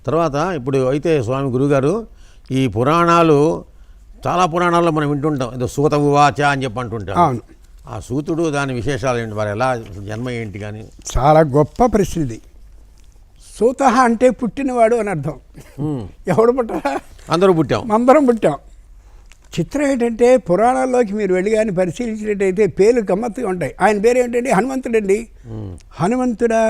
తర్వాత ఇప్పుడు అయితే స్వామి గురుగారు ఈ పురాణాలు చాలా పురాణాల్లో మనం వింటుంటాం, ఏదో సూత ఉవాచ అని చెప్పి అంటుంటాం. అవును. ఆ సూతుడు దాని విశేషాలు ఏంటి, వారు ఎలా జన్మ ఏంటి కానీ? చాలా గొప్ప ప్రశ్న ఇది. సూత అంటే పుట్టినవాడు అని అర్థం. ఎవడు పుట్టారా? అందరూ పుట్టాం, అందరం పుట్టాం. చిత్రం ఏంటంటే పురాణాల్లోకి మీరు వెళ్ళి కానీ పరిశీలించినట్టయితే పేర్లు గమ్మత్తుగా ఉంటాయి. ఆయన పేరు ఏంటండి? హనుమంతుడండి. హనుమంతుడా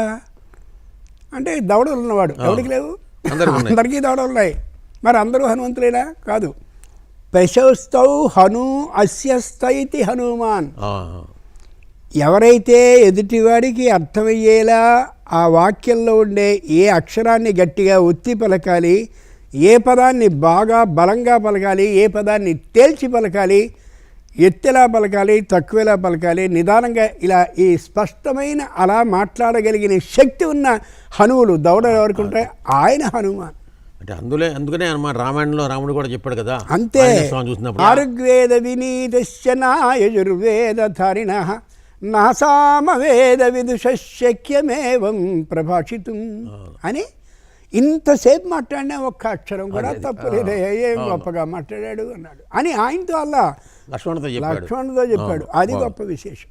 అంటే దవడలు ఉన్నవాడు. ఎవరికి లేవు? అందరికీ దవడలు ఉన్నాయి. మరి అందరూ హనుమంతులేనా? కాదు. ప్రశస్తౌ హను అస్యస్తైతి హనుమాన్. ఎవరైతే ఎదుటివాడికి అర్థమయ్యేలా ఆ వాక్యంలో ఉండే ఏ అక్షరాన్ని గట్టిగా ఒత్తి పలకాలి, ఏ పదాన్ని బాగా బలంగా పలకాలి, ఏ పదాన్ని తేల్చి పలకాలి, ఎత్తెలా పలకాలి, తక్కువలా పలకాలి, నిదానంగా ఇలా ఈ స్పష్టమైన అలా మాట్లాడగలిగిన శక్తి ఉన్న హనువులు దౌడలు ఎవరికి ఉంటాయి? ఆయన హనుమాన్. అంటే అందుకనే అన్నమాట రామాయణంలో రాముడు కూడా చెప్పాడు కదా. అంతే. ఆరుగ్వేద వినీతస్య యజుర్వేద ధారిణ నా సామవేద విదుషక్యమేవం ప్రభాషితుం అని ఇంతసేపు మాట్లాడినా ఒక్క అక్షరం కూడా తప్పులేదు, ఏం గొప్పగా మాట్లాడాడు అన్నాడు అని ఆయనతో అలా లక్ష్మణుడితో చెప్పాడు. అది గొప్ప విశేషం.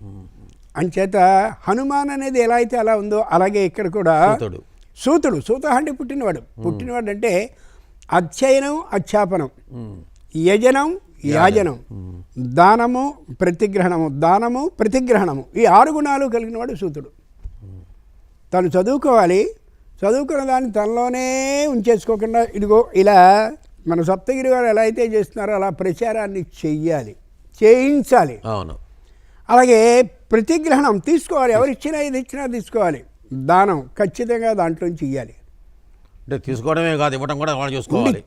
అంచేత హనుమాన్ అనేది ఎలా అయితే అలా ఉందో అలాగే ఇక్కడ కూడా సూతుడు. సూత అంటే పుట్టినవాడు అంటే అధ్యయనం, అధ్యాపనం, యజనం, యాజనం, దానము, ప్రతిగ్రహణము ఈ 6 గుణాలు కలిగినవాడు సూతుడు. తను చదువుకోవాలి, చదువుకున్న దాన్ని తనలోనే ఉంచేసుకోకుండా ఇదిగో ఇలా మన సప్తగిరి వారు ఎలా అయితే చేస్తున్నారో అలా ప్రచారాన్ని చేయించాలి. అవును. అలాగే ప్రతిగ్రహణం తీసుకోవాలి, ఎవరిచ్చినా ఇది ఇచ్చినా తీసుకోవాలి. దానం ఖచ్చితంగా దాంట్లోంచి ఇవ్వాలి. అంటే తీసుకోవడమే కాదు, ఇవ్వడం కూడా వాళ్ళు చూసుకోవాలి,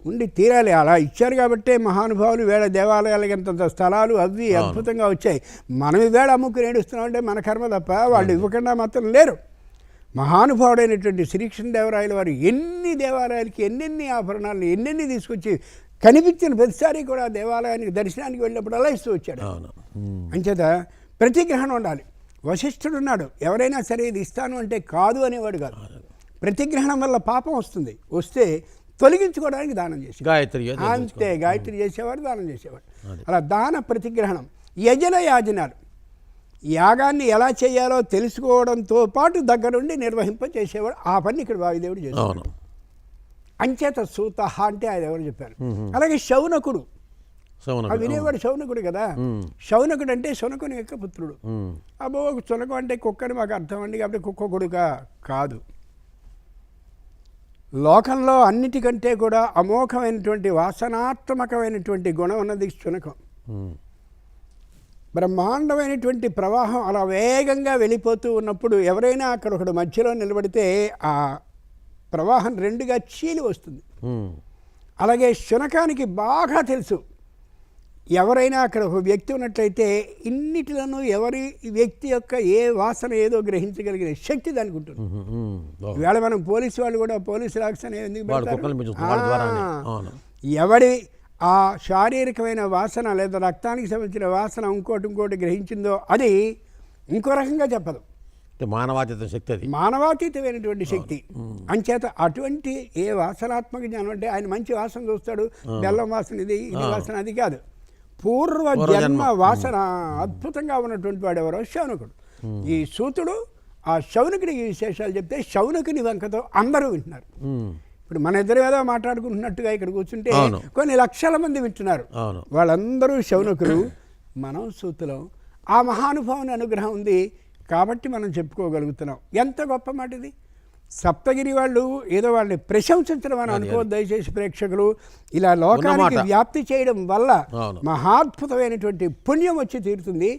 ఉండి తీరాలి. అలా ఇచ్చారు కాబట్టే మహానుభావులు వేళ దేవాలయాలకి అంతంత స్థలాలు అవి అద్భుతంగా వచ్చాయి. మనం వేళ అమ్ముకుని ఏడుస్తున్నాం అంటే మన కర్మ తప్ప, వాళ్ళు ఇవ్వకుండా మాత్రం లేరు. మహానుభావుడైనటువంటి శ్రీకృష్ణదేవరాయల వారు ఎన్ని దేవాలయాలకి ఎన్నెన్ని ఆభరణాలను ఎన్నెన్ని తీసుకొచ్చి కనిపించిన ప్రతిసారి కూడా దేవాలయానికి దర్శనానికి వెళ్ళినప్పుడు అలా ఇస్తూ వచ్చాడు. అంచేత ప్రతిగ్రహణం ఉండాలి. వశిష్ఠుడు ఉన్నాడు, ఎవరైనా సరే ఇది ఇస్తాను అంటే కాదు అనేవాడు కాదు. ప్రతిగ్రహణం వల్ల పాపం వస్తే తొలగించుకోవడానికి దానం చేసేవాడు. అంతే, గాయత్రి చేసేవాడు, దానం చేసేవాడు. అలా దాన ప్రతిగ్రహణం. యజన యాజనాలు, యాగాన్ని ఎలా చేయాలో తెలుసుకోవడంతో పాటు దగ్గరుండి నిర్వహింపచేసేవాడు. ఆ పని ఇక్కడ వాయుదేవుడు చేసేవాడు. అంచేత సూత అంటే ఆయన ఎవరు చెప్పారు. అలాగే శౌనకుడు, వినేవాడు శౌనకుడు కదా. శౌనకుడు అంటే శౌనకుని యొక్క పుత్రుడు. అబ్బో శునకం అంటే కుక్కని మాకు అర్థం అండి, కాబట్టి కుక్క కొడుక కాదు. లోకంలో అన్నిటికంటే కూడా అమోఘమైనటువంటి వాసనాత్మకమైనటువంటి గుణం ఉన్నది శునకం. బ్రహ్మాండమైనటువంటి ప్రవాహం అలా వేగంగా వెళ్ళిపోతూ ఉన్నప్పుడు ఎవరైనా అక్కడ ఒకడు మధ్యలో నిలబడితే ఆ ప్రవాహం 2గా చీలి వస్తుంది. అలాగే శునకానికి బాగా తెలుసు, ఎవరైనా అక్కడ ఒక వ్యక్తి ఉన్నట్లయితే ఇన్నిటిలోనూ ఎవరి వ్యక్తి యొక్క ఏ వాసన ఏదో గ్రహించగలిగిన శక్తి దానికి ఉంటుంది. ఇవాళ మనం పోలీసు వాళ్ళు కూడా పోలీసు రాక్షన్ ఎందుకు పెడతారు? ఎవరి ఆ శారీరకమైన వాసన లేదా రక్తానికి సంబంధించిన వాసన ఇంకోటి గ్రహించిందో అది ఇంకో రకంగా చెప్పదు. మానవాతీత శక్తి, అది మానవాతీతమైనటువంటి శక్తి. అంచేత అటువంటి ఏ వాసనాత్మక జ్ఞానం అంటే ఆయన మంచి వాసన చూస్తాడు, బెల్లం వాసన ఇది వాసన అది కాదు, పూర్వ జన్మ వాసన అద్భుతంగా ఉన్నటువంటి వాడు ఎవరో శౌనకుడు. ఈ సూతుడు ఆ శౌనకుడికి విశేషాలు చెప్తే శౌనకుని వంకతో అందరూ వింటున్నారు. ఇప్పుడు మన ఇద్దరు ఏదో మాట్లాడుకుంటున్నట్టుగా ఇక్కడ కూర్చుంటే కొన్ని లక్షల మంది వింటున్నారు. వాళ్ళందరూ శౌనకులు, మనం సూతులం. ఆ మహానుభావుని అనుగ్రహం ఉంది కాబట్టి మనం చెప్పుకోగలుగుతున్నాం. ఎంత గొప్ప మాట ఇది. సప్తగిరి వాళ్ళు ఏదో వాళ్ళని ప్రశంసించడం అని అనుకోవద్దు దయచేసి ప్రేక్షకులు. ఇలా లోకానికి వ్యాప్తి చేయడం వల్ల మహాద్భుతమైనటువంటి పుణ్యం వచ్చి తీరుతుంది.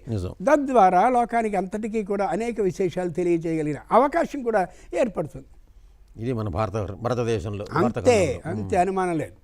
తద్వారా లోకానికి అంతటికీ కూడా అనేక విశేషాలు తెలియజేయగలిగిన అవకాశం కూడా ఏర్పడుతుంది. ఇది మన భారతదేశంలో అంతే అనుమానం లేదు.